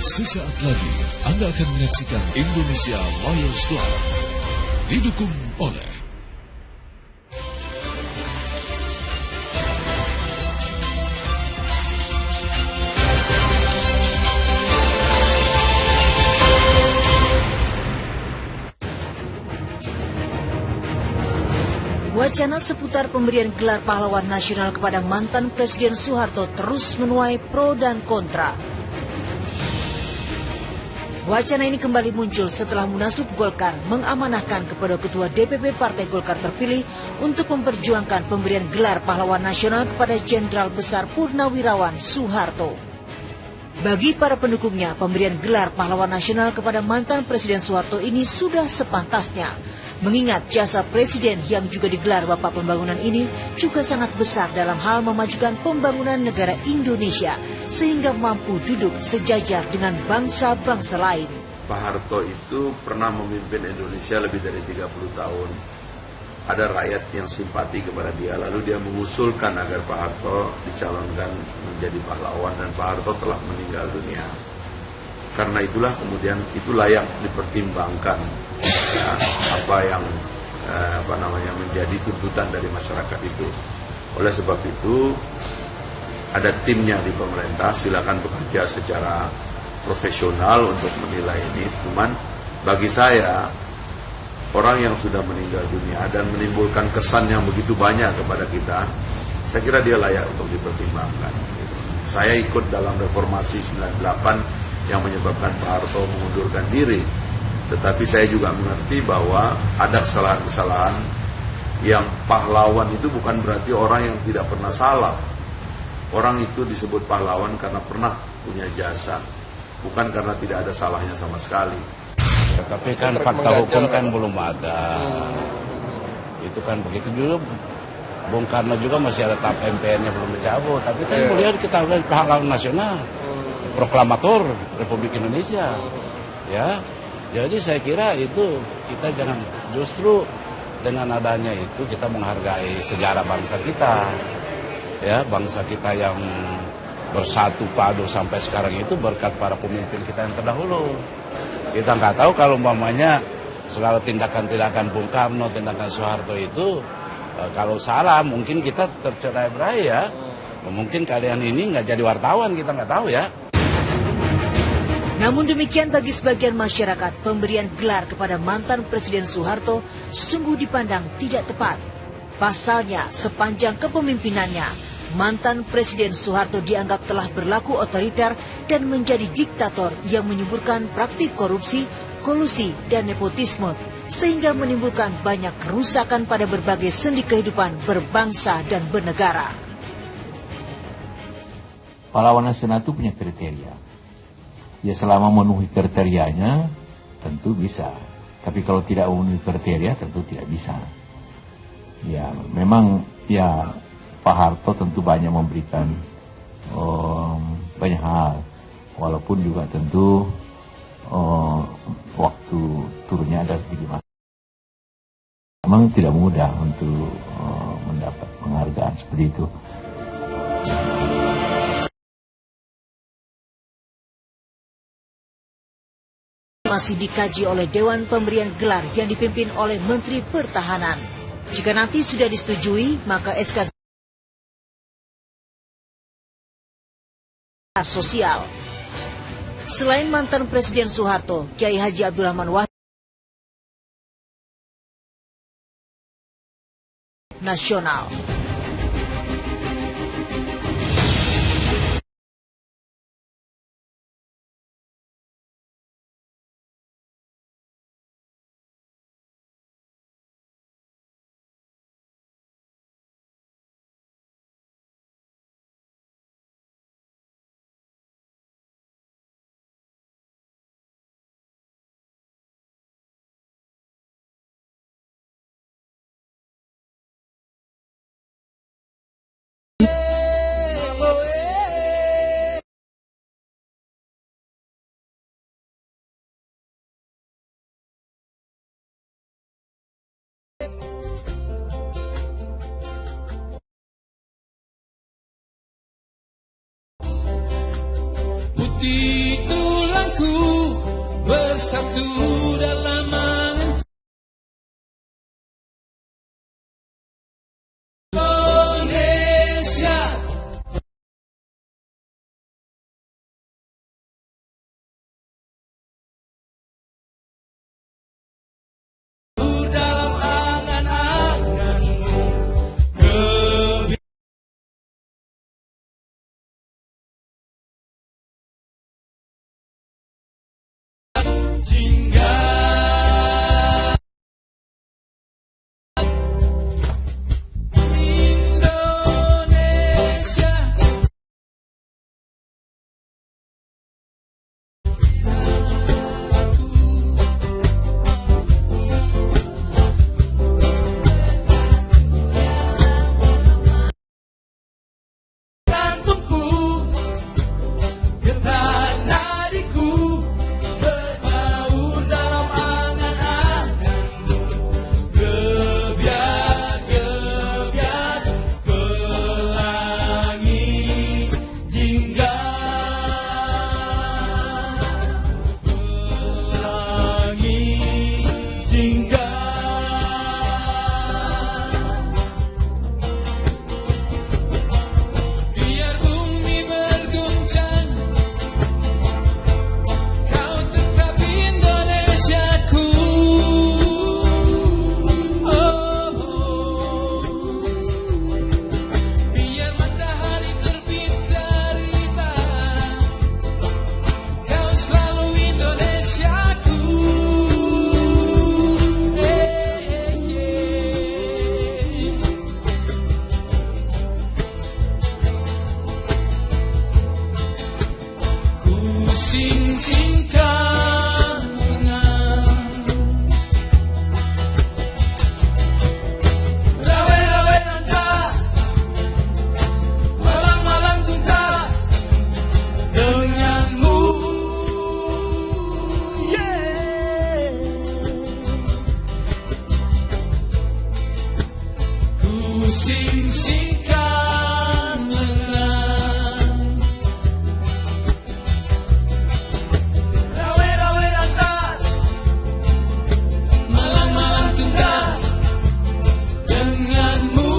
Sesaat lagi Anda akan menyaksikan Indonesia Lions Club didukung oleh wacana seputar pemberian gelar pahlawan nasional kepada mantan Presiden Soeharto terus menuai pro dan kontra. Wacana ini kembali muncul setelah Munaslup Golkar mengamanahkan kepada Ketua DPP Partai Golkar terpilih untuk memperjuangkan pemberian gelar pahlawan nasional kepada Jenderal Besar Purnawirawan Soeharto. Bagi para pendukungnya, pemberian gelar pahlawan nasional kepada mantan Presiden Soeharto ini sudah sepantasnya. Mengingat jasa Presiden yang juga digelar Bapak Pembangunan ini juga sangat besar dalam hal memajukan pembangunan negara Indonesia sehingga mampu duduk sejajar dengan bangsa-bangsa lain. Pak Harto itu pernah memimpin Indonesia lebih dari 30 tahun. Ada rakyat yang simpati kepada dia, lalu dia mengusulkan agar Pak Harto dicalonkan menjadi pahlawan dan Pak Harto telah meninggal dunia. Karena itulah kemudian itu layak dipertimbangkan. Ya, apa yang menjadi tuntutan dari masyarakat itu. Oleh sebab itu ada timnya di pemerintah, silakan bekerja secara profesional untuk menilai ini. Cuman bagi saya, orang yang sudah meninggal dunia dan menimbulkan kesan yang begitu banyak kepada kita, saya kira dia layak untuk dipertimbangkan. Saya ikut dalam reformasi 98 yang menyebabkan Pak Harto mengundurkan diri. Tetapi saya juga mengerti bahwa ada kesalahan-kesalahan yang pahlawan itu bukan berarti orang yang tidak pernah salah. Orang itu disebut pahlawan karena pernah punya jasa, bukan karena tidak ada salahnya sama sekali. Tapi kan fakta hukum kan belum ada. Itu kan begitu juga. Bung Karno juga masih ada tahap MPN-nya belum dicabut. Tapi kan beliau kita bilang pahlawan nasional, proklamator Republik Indonesia. Ya. Jadi saya kira itu kita jangan, justru dengan adanya itu kita menghargai sejarah bangsa kita. Ya, bangsa kita yang bersatu padu sampai sekarang itu berkat para pemimpin kita yang terdahulu. Kita nggak tahu kalau umpamanya segala tindakan-tindakan Bung Karno, tindakan Soeharto itu kalau salah mungkin kita tercerai-berai ya. Mungkin kalian ini nggak jadi wartawan, kita nggak tahu ya. Namun demikian bagi sebagian masyarakat, pemberian gelar kepada mantan Presiden Soeharto sungguh dipandang tidak tepat. Pasalnya, sepanjang kepemimpinannya, mantan Presiden Soeharto dianggap telah berlaku otoriter dan menjadi diktator yang menyuburkan praktik korupsi, kolusi, dan nepotisme, sehingga menimbulkan banyak kerusakan pada berbagai sendi kehidupan berbangsa dan bernegara. Pahlawan nasional itu punya kriteria. Ya selama memenuhi kriterianya tentu bisa. Tapi kalau tidak memenuhi kriteria tentu tidak bisa. Ya memang ya Pak Harto tentu banyak memberikan banyak hal. Walaupun juga tentu waktu turunnya ada sedikit masalah. Memang tidak mudah untuk mendapat penghargaan seperti itu. Masih dikaji oleh Dewan Pemberian Gelar yang dipimpin oleh Menteri Pertahanan. Jika nanti sudah disetujui, maka SK sosial. Selain mantan Presiden Soeharto, Kiai Haji Abdurrahman Wahid nasional. Indonesiaku bersatu dalam angan Indonesia. Dalam angan-anganmu jingga Indonesia. Jantungku, getar nadiku, berbaur dalam angan-anganmu. Gebiar-gebiar pelangi jingga, pelangi jingga. Biar bumi berguncang, kau tetap Indonesiaku. Oh, biar matahari terbit dari barat, kau selalu Indonesiaku. Ku sing-singkan rawe-rawe nantas, malam-malam tuntas denganmu. Ku sing-singkan lengan, rawe-rawe lantas, malam-malam tuntas denganmu.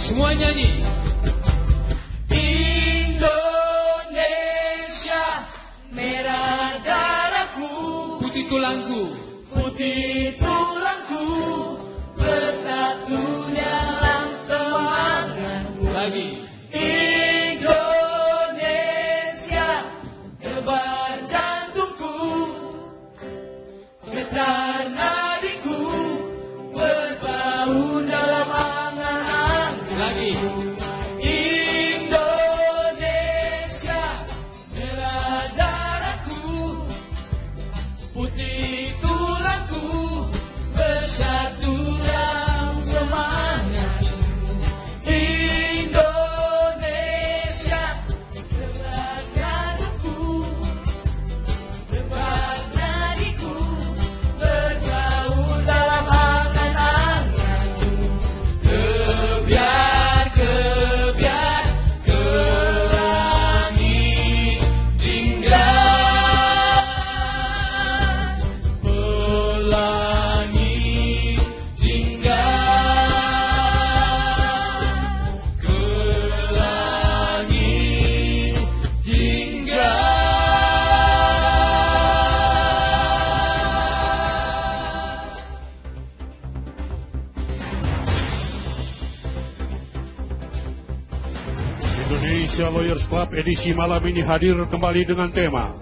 Semua nyanyi. Indonesia, merah darahku, putih tulangku, putih tulangku, bersatu dalam semangatmu. Lagi. Indonesia, debar jantungku, getar nadiku, berbaur dalam angan-angan. Lagi. Indonesia, merah darahku, putih tulangku, bersatu dalam semangat. Indonesia, debar jantungku, debar nadiku, berbaur dalam angan-anganmu. Gebiar-gebiar pelangi jingga, pelangi jingga, pelangi jingga. Indonesia Lawyers Club edisi malam ini hadir kembali dengan tema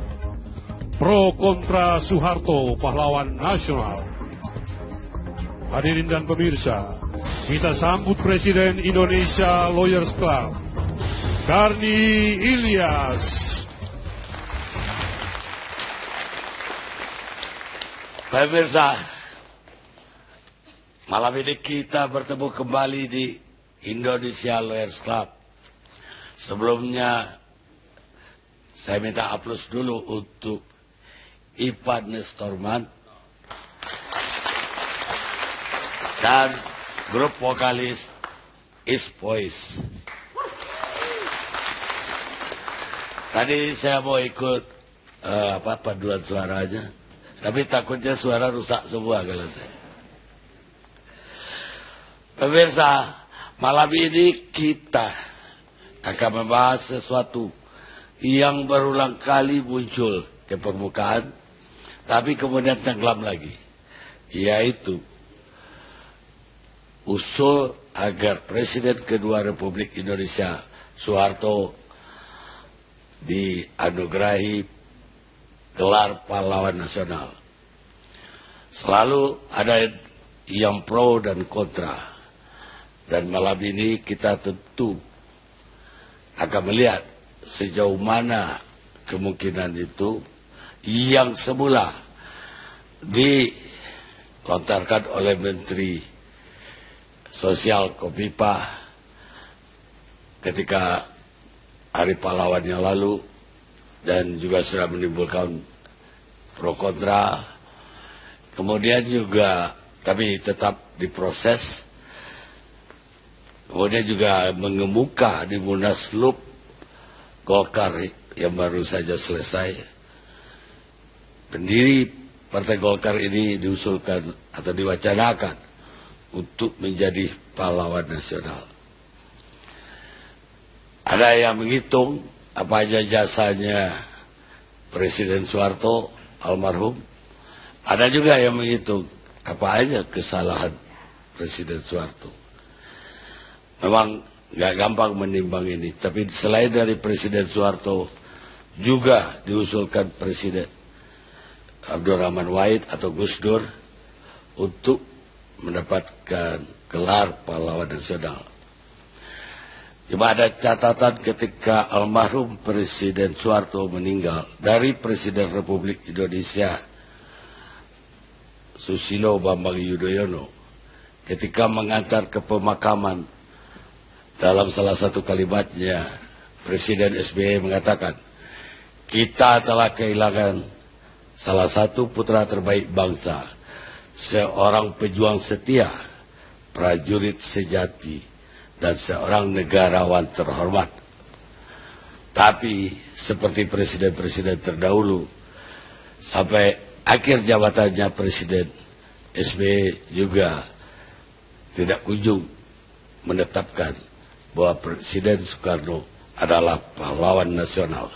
Pro Kontra Soeharto Pahlawan Nasional. Hadirin dan pemirsa, kita sambut Presiden Indonesia Lawyers Club, Karni Ilyas. Pemirsa, malam ini kita bertemu kembali di Indonesia Lawyers Club. Sebelumnya, saya minta aplaus dulu untuk Ipan Nestorman dan grup vokalis East Voice. Tadi saya mau ikut paduan suaranya, tapi takutnya suara rusak semua kalau saya. Pemirsa, malam ini kita akan membahas sesuatu yang berulang kali muncul ke permukaan, tapi kemudian tenggelam lagi, yaitu usul agar Presiden kedua Republik Indonesia Soeharto dianugerahi gelar pahlawan nasional. Selalu ada yang pro dan kontra, dan malam ini kita tentu akan melihat sejauh mana kemungkinan itu yang semula dilontarkan oleh Menteri Sosial Kofifa ketika Hari Pahlawan yang lalu, dan juga sudah menimbulkan pro kontra. Kemudian juga, tapi tetap diproses. Kemudian juga mengemuka di Munaslup Golkar yang baru saja selesai. Pendiri Partai Golkar ini diusulkan atau diwacanakan untuk menjadi pahlawan nasional. Ada yang menghitung apa aja jasanya Presiden Soeharto almarhum. Ada juga yang menghitung apa aja kesalahan Presiden Soeharto. Memang nggak gampang menimbang ini. Tapi selain dari Presiden Soeharto, juga diusulkan Presiden Abdurrahman Wahid atau Gus Dur untuk mendapatkan gelar pahlawan nasional. Cuma ada catatan ketika almarhum Presiden Soeharto meninggal, dari Presiden Republik Indonesia Susilo Bambang Yudhoyono, ketika mengantar ke pemakaman, dalam salah satu kalimatnya Presiden SBY mengatakan, kita telah kehilangan salah satu putra terbaik bangsa, seorang pejuang setia, prajurit sejati, dan seorang negarawan terhormat. Tapi seperti presiden-presiden terdahulu, sampai akhir jabatannya Presiden SBY juga tidak kunjung menetapkan bahwa Presiden Soekarno adalah pahlawan nasional.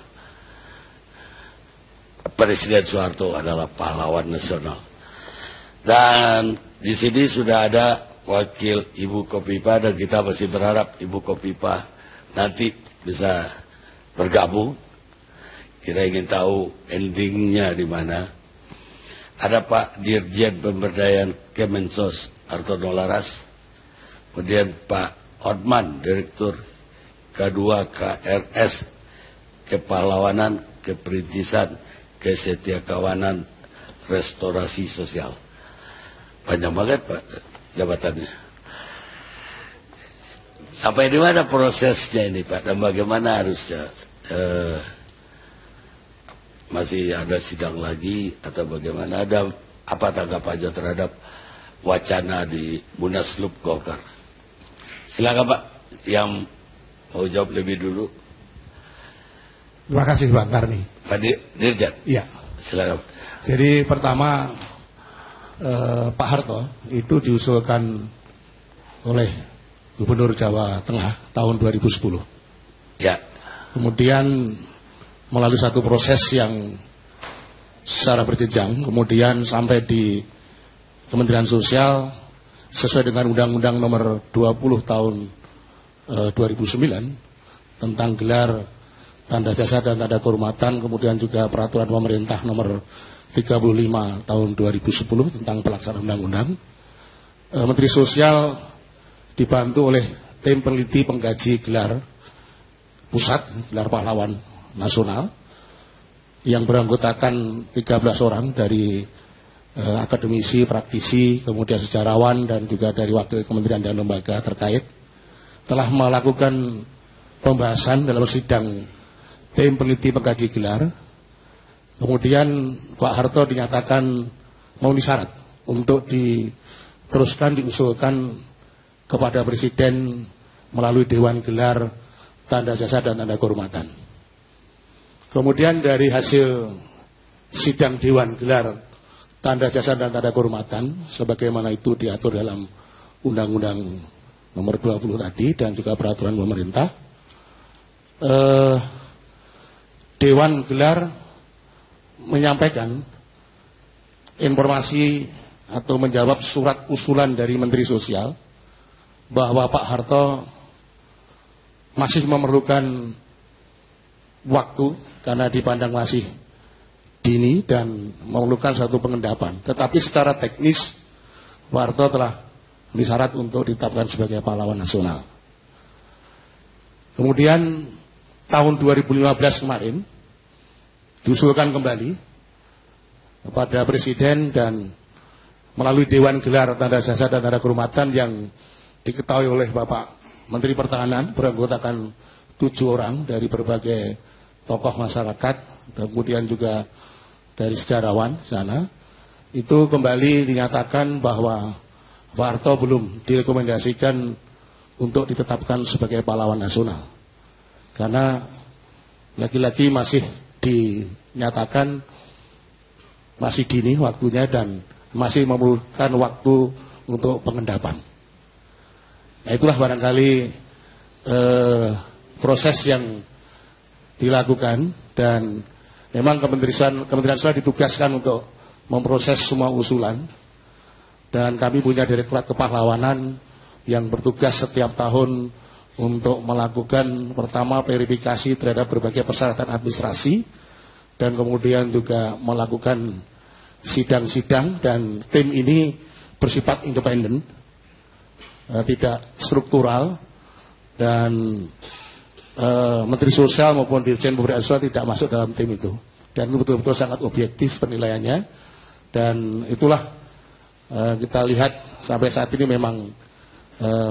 Presiden Soeharto adalah pahlawan nasional. Dan di sini sudah ada wakil Ibu Kofifa, dan kita masih berharap Ibu Kofifa nanti bisa bergabung. Kita ingin tahu endingnya di mana. Ada Pak Dirjen Pemberdayaan Kemensos Hartono Laras, kemudian Pak Hotman, Direktur K2 KRS Kepahlawanan, Keperintisan, Kesetiakawanan, Restorasi Sosial. Panjang banget Pak jabatannya. Sampai di mana prosesnya ini Pak, dan bagaimana harusnya masih ada sidang lagi atau bagaimana? Ada apa tanggapannya terhadap wacana di Munaslup Golkar? Silakan Pak yang mau jawab lebih dulu. Terima kasih Bang Karni. Pak Dirjen. Iya. Silakan. Jadi pertama, Pak Harto itu diusulkan oleh Gubernur Jawa Tengah tahun 2010. Ya. Kemudian melalui satu proses yang secara berjenjang, kemudian sampai di Kementerian Sosial sesuai dengan Undang-Undang Nomor 20 Tahun 2009 tentang gelar tanda jasa dan tanda kehormatan, kemudian juga Peraturan Pemerintah Nomor 35 tahun 2010 tentang pelaksanaan undang-undang. Menteri Sosial dibantu oleh tim peneliti pengkaji gelar pusat, gelar pahlawan nasional, yang beranggotakan 13 orang dari akademisi, praktisi, kemudian sejarawan, dan juga dari wakil kementerian dan lembaga terkait, telah melakukan pembahasan dalam sidang tim peneliti pengkaji gelar. Kemudian Pak Harto dinyatakan memenuhi syarat untuk diteruskan diusulkan kepada Presiden melalui Dewan Gelar Tanda Jasa dan Tanda Kehormatan. Kemudian dari hasil sidang Dewan Gelar Tanda Jasa dan Tanda Kehormatan, sebagaimana itu diatur dalam Undang-Undang Nomor 20 tadi dan juga peraturan pemerintah, Dewan Gelar menyampaikan informasi atau menjawab surat usulan dari Menteri Sosial bahwa Pak Harto masih memerlukan waktu karena dipandang masih dini dan memerlukan satu pengendapan. Tetapi secara teknis Pak Harto telah memenuhi syarat untuk ditetapkan sebagai pahlawan nasional. Kemudian tahun 2015 kemarin diusulkan kembali kepada Presiden dan melalui Dewan Gelar Tanda Jasa dan Tanda Kehormatan yang diketahui oleh Bapak Menteri Pertahanan, beranggotakan 7 orang dari berbagai tokoh masyarakat dan kemudian juga dari sejarawan sana, itu kembali dinyatakan bahwa Pak Harto belum direkomendasikan untuk ditetapkan sebagai pahlawan nasional karena lagi-lagi masih dinyatakan masih dini waktunya dan masih memerlukan waktu untuk pengendapan. Nah, itulah barangkali proses yang dilakukan dan memang Kementerian Sosial ditugaskan untuk memproses semua usulan dan kami punya Direktorat Kepahlawanan yang bertugas setiap tahun untuk melakukan pertama verifikasi terhadap berbagai persyaratan administrasi dan kemudian juga melakukan sidang-sidang dan tim ini bersifat independen, tidak struktural dan Menteri Sosial maupun Dirjen Pemberdayaan Sosial tidak masuk dalam tim itu dan itu betul-betul sangat objektif penilaiannya dan itulah kita lihat sampai saat ini memang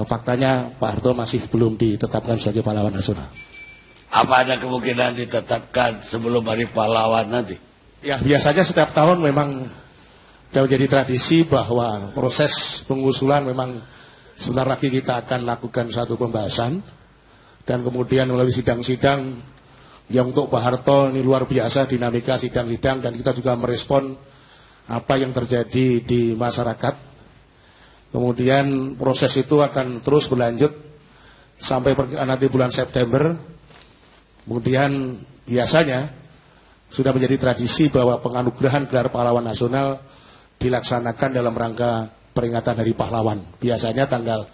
faktanya Pak Harto masih belum ditetapkan sebagai pahlawan nasional. Apa ada kemungkinan ditetapkan sebelum Hari Pahlawan nanti? Ya, biasanya setiap tahun memang sudah menjadi tradisi bahwa proses pengusulan memang sebentar lagi kita akan lakukan satu pembahasan dan kemudian melalui sidang-sidang yang untuk Pak Harto ini luar biasa dinamika sidang-sidang dan kita juga merespon apa yang terjadi di masyarakat. Kemudian proses itu akan terus berlanjut sampai nanti bulan September. Kemudian biasanya sudah menjadi tradisi bahwa penganugerahan gelar pahlawan nasional dilaksanakan dalam rangka peringatan Hari Pahlawan. Biasanya tanggal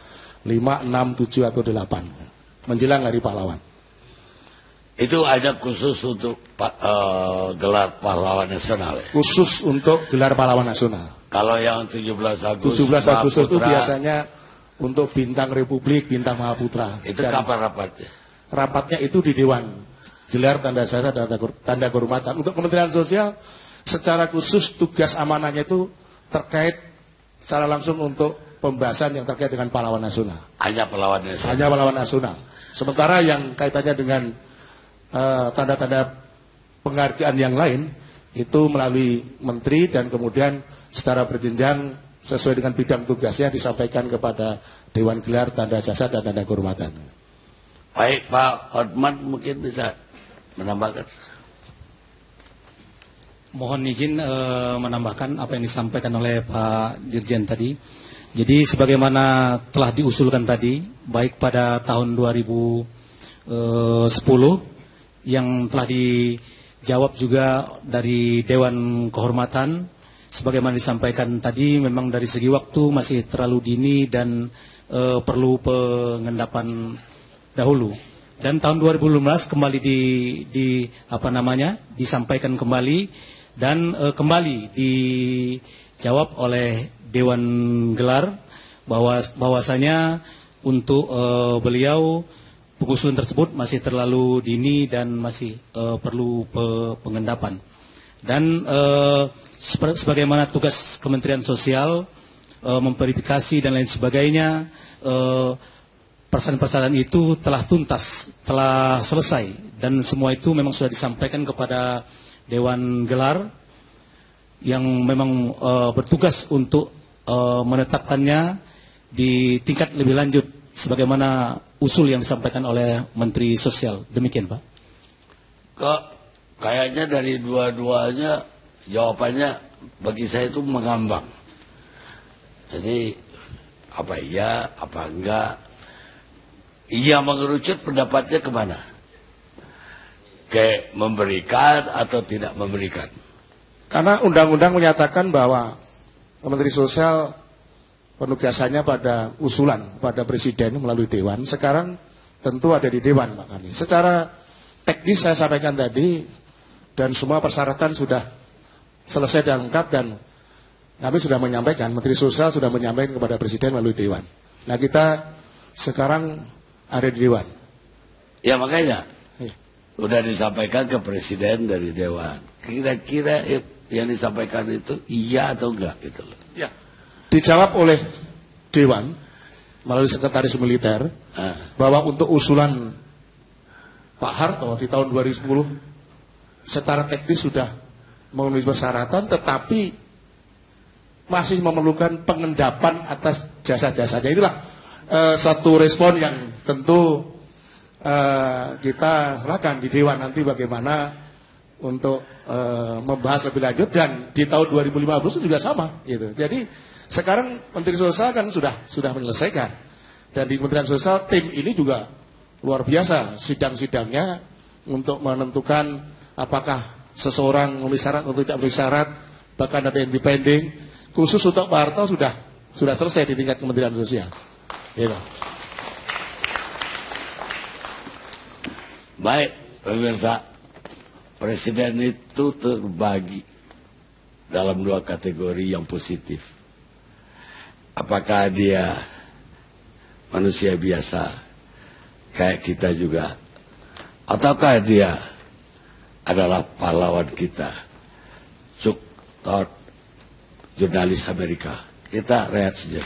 5, 6, 7, atau 8 menjelang Hari Pahlawan. Itu ada khusus untuk gelar pahlawan nasional ya? Khusus untuk gelar pahlawan nasional. Kalau yang 17 Agustus 17 Agustus itu biasanya untuk Bintang Republik, Bintang Mahaputra. Itu kapan rapatnya? Rapatnya itu di Dewan Gelar Tanda Jasa dan Tanda Kehormatan. Untuk Kementerian Sosial secara khusus tugas amanahnya itu terkait secara langsung untuk pembahasan yang terkait dengan pahlawan nasional. Hanya pahlawan nasional. Hanya pahlawan nasional. Sementara yang kaitannya dengan tanda-tanda penghargaan yang lain itu melalui menteri dan kemudian secara berjenjang sesuai dengan bidang tugasnya disampaikan kepada Dewan Gelar Tanda Jasa dan Tanda Kehormatan. Baik, Pak Hotman mungkin bisa menambahkan. Mohon izin menambahkan apa yang disampaikan oleh Pak Dirjen tadi. Jadi sebagaimana telah diusulkan tadi, baik pada tahun 2010 yang telah dijawab juga dari Dewan Kehormatan, sebagaimana disampaikan tadi, memang dari segi waktu masih terlalu dini dan perlu pengendapan dahulu. Dan tahun 2015 kembali disampaikan kembali dan kembali dijawab oleh Dewan Gelar bahwasanya untuk beliau pengusulan tersebut masih terlalu dini dan masih perlu pengendapan. Dan sebagaimana tugas Kementerian Sosial memverifikasi dan lain sebagainya, persyaratan itu telah tuntas, telah selesai dan semua itu memang sudah disampaikan kepada Dewan Gelar yang memang bertugas untuk menetapkannya di tingkat lebih lanjut sebagaimana usul yang disampaikan oleh Menteri Sosial. Demikian, Pak. Kayaknya dari dua-duanya jawabannya bagi saya itu mengambang. Jadi apa iya, apa enggak? Iya mengerucut pendapatnya kemana? Kayak memberikan atau tidak memberikan? Karena undang-undang menyatakan bahwa Menteri Sosial penugasannya pada usulan pada Presiden melalui Dewan. Sekarang tentu ada di Dewan, Pak Kani. Secara teknis saya sampaikan tadi, dan semua persyaratan sudah selesai dan lengkap, dan kami sudah menyampaikan, Menteri Sosial sudah menyampaikan kepada Presiden melalui Dewan. Nah, kita sekarang ada di Dewan. Ya makanya sudah disampaikan ke Presiden dari Dewan. Kira-kira yang disampaikan itu iya atau enggak gitu loh. Ya. Dijawab oleh Dewan melalui Sekretaris Militer bahwa untuk usulan Pak Harto di tahun 2010 secara teknis sudah memenuhi persyaratan, tetapi masih memerlukan pengendapan atas jasa-jasanya. Inilah satu respon yang tentu kita serahkan di Dewan nanti bagaimana untuk membahas lebih lanjut, dan di tahun 2015 juga sama gitu. Jadi sekarang Menteri Sosial kan sudah menyelesaikan, dan di Kementerian Sosial tim ini juga luar biasa sidang-sidangnya untuk menentukan apakah seseorang memenuhi syarat atau tidak memenuhi syarat, bahkan ada yang dipending. Khusus untuk Pak Harto sudah selesai di tingkat Kementerian Sosial. Gitu. Baik, pemirsa, Presiden itu terbagi dalam dua kategori yang positif. Apakah dia manusia biasa kayak kita juga, ataukah dia adalah pahlawan kita, Chuck Todd, jurnalis Amerika? Kita rehat saja.